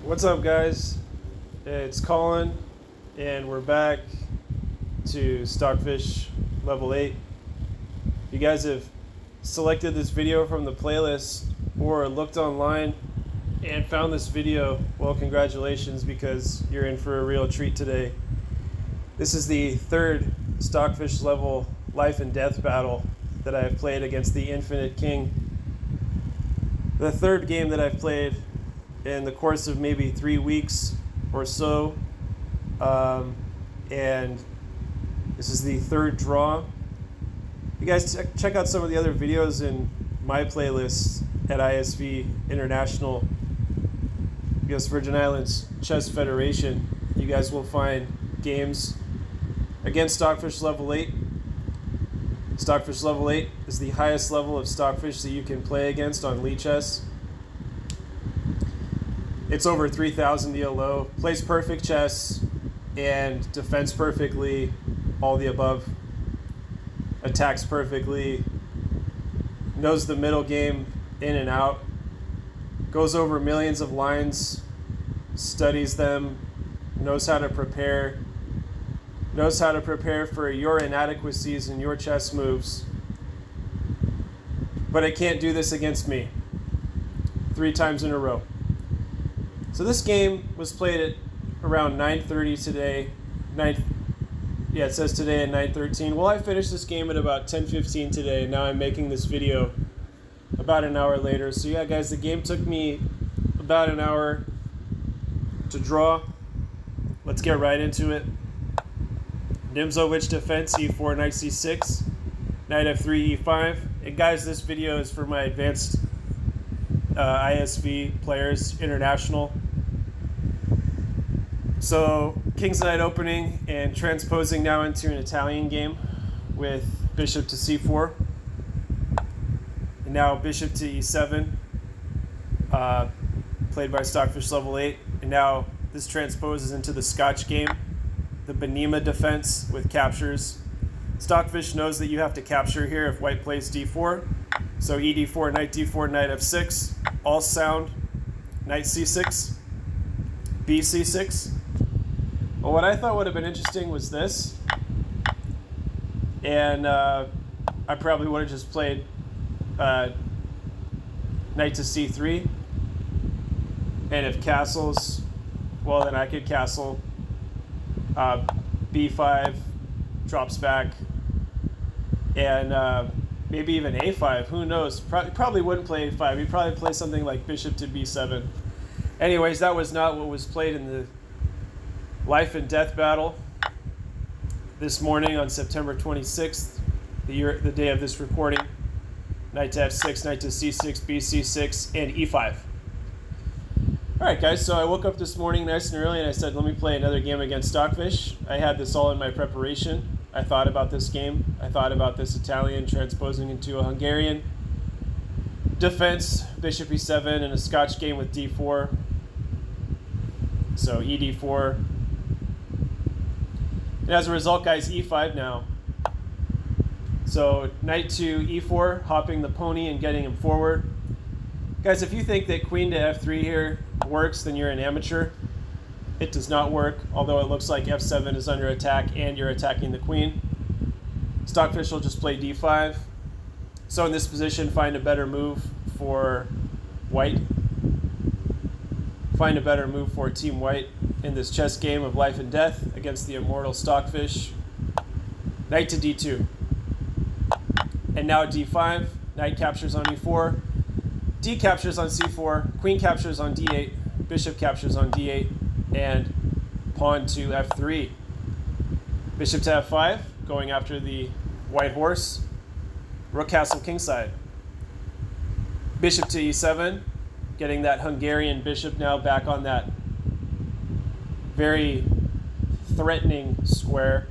What's up, guys? It's Colin, and we're back to Stockfish Level 8. If you guys have selected this video from the playlist or looked online and found this video, well, congratulations, because you're in for a real treat today. This is the third Stockfish Level life and death battle that I've played against the Infinite King. The third game that I've played in the course of maybe 3 weeks or so, and this is the third draw. You guys check out some of the other videos in my playlists at ISV International, US Virgin Islands Chess Federation. You guys will find games against Stockfish Level 8. Stockfish Level 8 is the highest level of Stockfish that you can play against on Lichess. It's over 3,000 ELO, plays perfect chess, and defends perfectly, all the above. Attacks perfectly, knows the middle game in and out, goes over millions of lines, studies them, knows how to prepare for your inadequacies and your chess moves. But it can't do this against me 3 times in a row. So this game was played at around 9:30 today. Yeah, it says today at 9:13. Well, I finished this game at about 10:15 today, and now I'm making this video about an hour later. So yeah, guys, the game took me about an hour to draw. Let's get right into it. Nimzowitsch defense, e4, knight c6, knight f3, e5. And guys, this video is for my advanced ISV players, international. So king's knight opening and transposing now into an Italian game with bishop to c4. And now bishop to e7, played by Stockfish Level 8. And now this transposes into the Scotch game, the Benima defense with captures. Stockfish knows that you have to capture here if white plays d4. So e4, knight f6, all sound, knight c6, b6. Well, what I thought would have been interesting was this, and I probably would have just played knight to c3, and if castles, well, then I could castle, b5, drops back, and maybe even a5, who knows? Probably wouldn't play a5, he'd probably play something like bishop to b7. Anyways, that was not what was played in the life and death battle this morning on September 26th, the day of this recording. Knight to f6, knight to c6, bc6, and e5. All right, guys, so I woke up this morning nice and early and I said, let me play another game against Stockfish. I had this all in my preparation. I thought about this game. I thought about this Italian transposing into a Hungarian defense, bishop e7, and a Scotch game with d4. So ed4. And as a result, guys, e5 now. So knight to e4, hopping the pony and getting him forward. Guys, if you think that queen to f3 here works, then you're an amateur. It does not work, although it looks like f7 is under attack and you're attacking the queen. Stockfish will just play d5. So in this position, find a better move for white. Find a better move for Team White in this chess game of life and death against the immortal Stockfish. Knight to d2. And now d5, knight captures on e4, d captures on c4, queen captures on d8, bishop captures on d8, and pawn to f3. Bishop to f5, going after the white horse. Rook castle kingside. Bishop to e7, getting that Hungarian bishop now back on that very threatening square.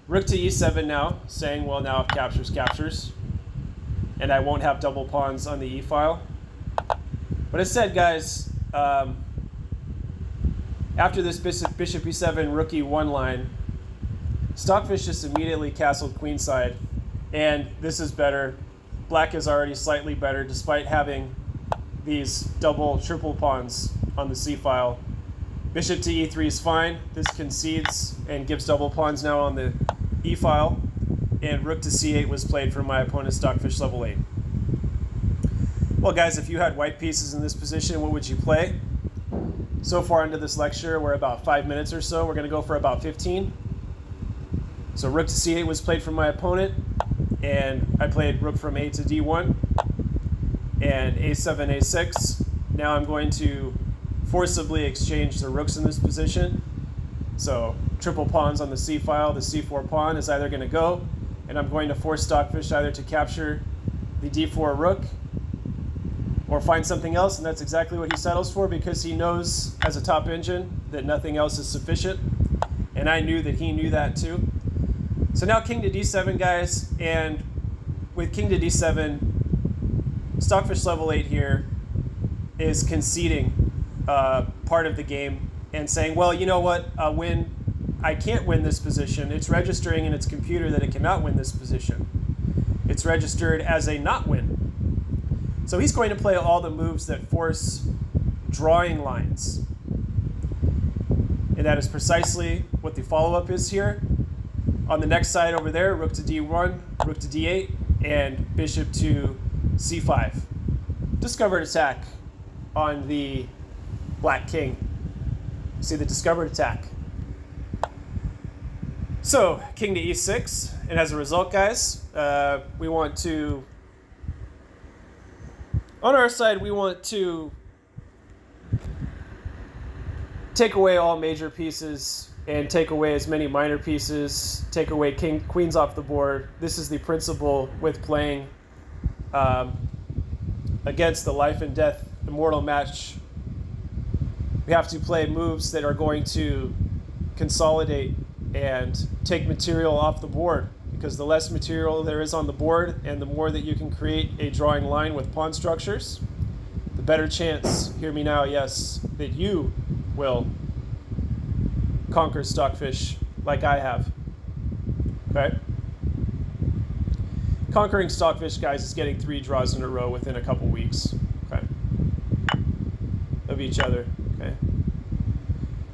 Rook to e7 now, saying, well, now if captures, captures. And I won't have double pawns on the e-file. But instead, guys, after this bishop e7, rook e1 line, Stockfish just immediately castled queenside. And this is better. Black is already slightly better, despite having these double, triple pawns on the c file. Bishop to e3 is fine. This concedes and gives double pawns now on the e file. And rook to c8 was played for my opponent's Stockfish level 8. Well, guys, if you had white pieces in this position, what would you play? So far into this lecture, we're about 5 minutes or so. We're going to go for about 15. So rook to c8 was played from my opponent, and I played rook from a to d1 and a7, a6. Now I'm going to forcibly exchange the rooks in this position. So triple pawns on the c file, the c4 pawn is either going to go, and I'm going to force Stockfish either to capture the d4 rook or find something else, and that's exactly what he settles for, because he knows as a top engine that nothing else is sufficient, and I knew that he knew that too. So now king to d7, guys, and with king to d7, Stockfish level 8 here is conceding part of the game and saying, well, you know what, when I can't win this position, it's registering in its computer that it cannot win this position. It's registered as a not win. So he's going to play all the moves that force drawing lines. And that is precisely what the follow-up is here. On the next side over there, rook to d1, rook to d8, and bishop to c5. Discovered attack on the black king. See the discovered attack. So king to e6, and as a result, guys, we want to, on our side, we want to take away all major pieces and take away as many minor pieces, take away queens off the board. This is the principle with playing against the life and death immortal match. We have to play moves that are going to consolidate and take material off the board, because the less material there is on the board and the more that you can create a drawing line with pawn structures, the better chance, hear me now, yes, that you will conquer Stockfish like I have. Okay? Conquering Stockfish, guys, is getting 3 draws in a row within a couple weeks. Okay? Of each other. Okay?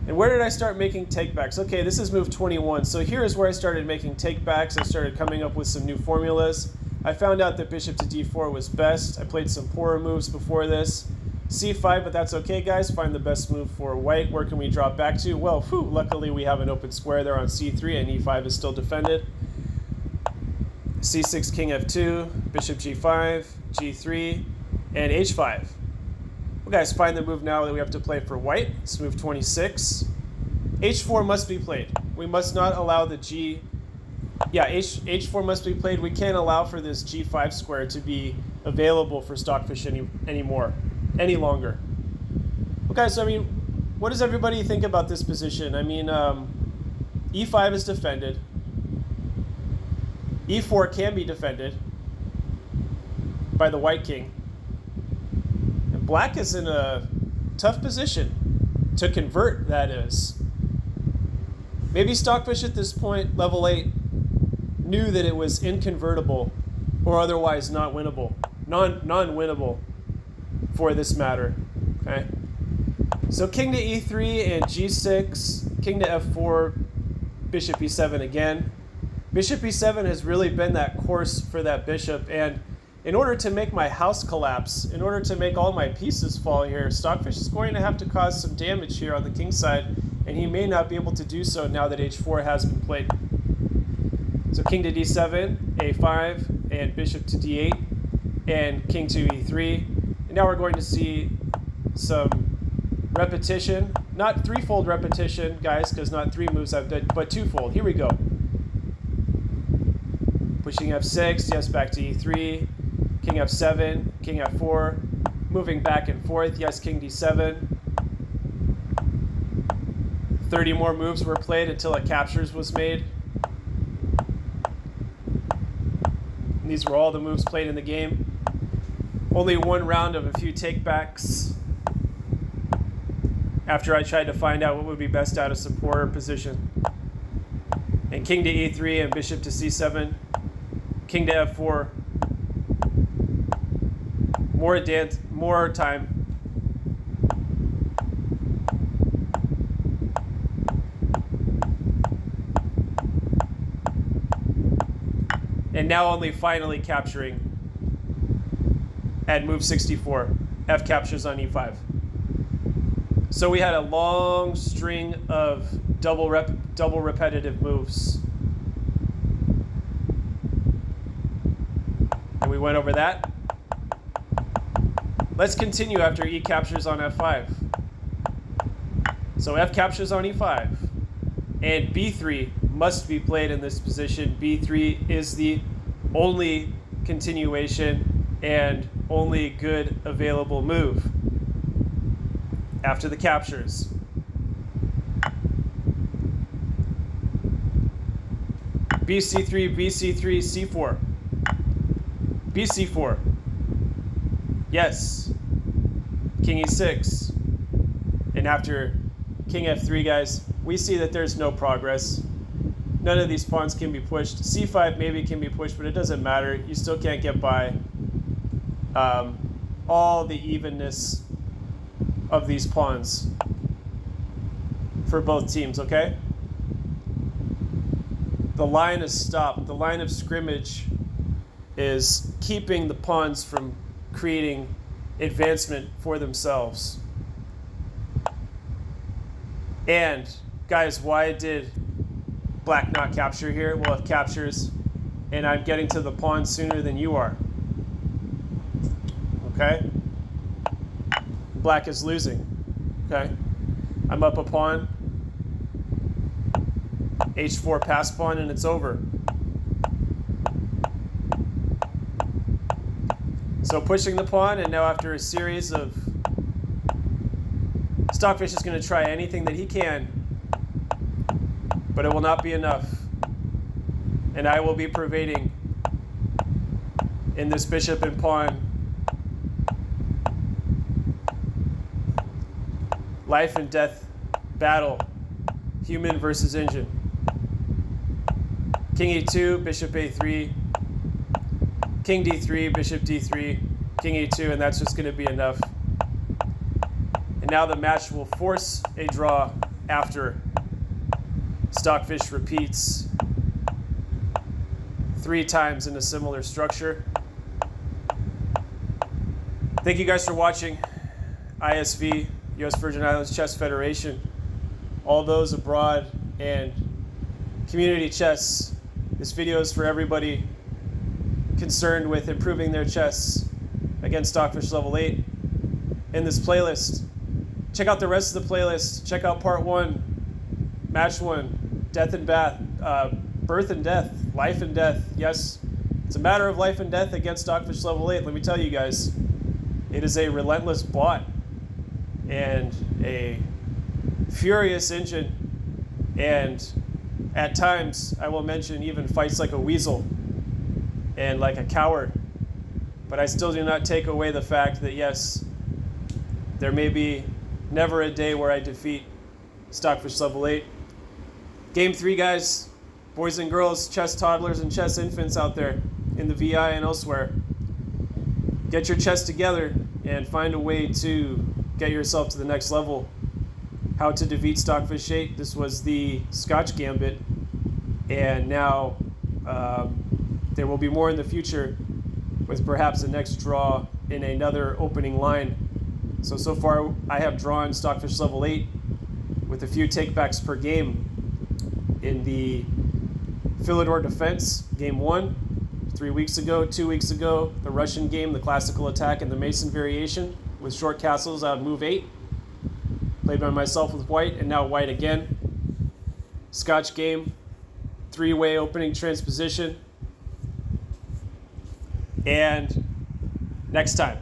And where did I start making takebacks? Okay, this is move 21. So here is where I started making takebacks. I started coming up with some new formulas. I found out that bishop to d4 was best. I played some poorer moves before this. c5, but that's okay, guys. Find the best move for white. Where can we drop back to? Well, whew, luckily we have an open square there on c3, and e5 is still defended. c6, king f2, bishop g5, g3, and h5. Well, guys, find the move now that we have to play for white. It's move 26. h4 must be played. We must not allow the h4 must be played. We can't allow for this g5 square to be available for Stockfish any longer. Okay, so I mean, what does everybody think about this position? I mean, e5 is defended. e4 can be defended by the white king. And black is in a tough position to convert, that is. Maybe Stockfish at this point, level 8, knew that it was inconvertible or otherwise not winnable, non-winnable for this matter. Okay, so king to e3 and g6, king to f4, bishop e7 again. Bishop e7 has really been that course for that bishop, and in order to make my house collapse, in order to make all my pieces fall here, Stockfish is going to have to cause some damage here on the king side, and he may not be able to do so now that h4 has been played. So king to d7, a5, and bishop to d8, and king to e3. And now we're going to see some repetition, not threefold repetition, guys, because not 3 moves I've done, but twofold. Here we go. Pushing f6, yes, back to e3, king f7, king f4, moving back and forth, yes, king d7. 30 more moves were played until a captures was made. And these were all the moves played in the game. Only one round of a few takebacks after I tried to find out what would be best out of supporter position. And king to e3 and bishop to c7, king to f4. More more time. And now only finally capturing at move 64. F captures on e5. So we had a long string of double repetitive moves. And we went over that. Let's continue after E captures on F5. So F captures on E5. And B3 must be played in this position. B3 is the only continuation and only good available move after the captures. BC3, BC3, C4. BC4. Yes. King E6. And after King F3, guys, we see that there's no progress. None of these pawns can be pushed. C5 maybe can be pushed, but it doesn't matter. You still can't get by all the evenness of these pawns for both teams, okay? The line is stopped. The line of scrimmage is keeping the pawns from creating advancement for themselves. And guys, why did Black not capture here? Well, it captures, and I'm getting to the pawn sooner than you are. Okay? Black is losing. Okay? I'm up a pawn. H4 pass pawn, and it's over. So pushing the pawn, and now after a series of... Stockfish is going to try anything that he can, but it will not be enough. And I will be pervading in this bishop and pawn life and death battle, human versus engine. King E2, bishop A3, King D3, bishop D3, King E2, and that's just going to be enough. And now the match will force a draw after Stockfish repeats 3 times in a similar structure. Thank you guys for watching. ISV, U.S. Virgin Islands Chess Federation, all those abroad, and community chess. This video is for everybody concerned with improving their chess against Stockfish Level 8. In this playlist, check out the rest of the playlist. Check out part 1, match 1, death and birth and death, life and death. Yes, it's a matter of life and death against Stockfish Level 8. Let me tell you guys, it is a relentless bot and a furious engine, and at times, I will mention, even fights like a weasel and like a coward. But I still do not take away the fact that, yes, there may be never a day where I defeat Stockfish Level 8. Game 3, guys, boys and girls, chess toddlers and chess infants out there in the VI and elsewhere. Get your chess together and find a way to get yourself to the next level. How to defeat Stockfish 8. This was the Scotch Gambit, and now there will be more in the future with perhaps the next draw in another opening line. So far I have drawn Stockfish Level 8 with a few takebacks per game in the Philidor defense, game 1, 3 weeks ago, 2 weeks ago, the Russian game, the classical attack, and the Mason variation with short castles on move 8. Played by myself with white, and now white again. Scotch game, 3-way opening transposition. And next time.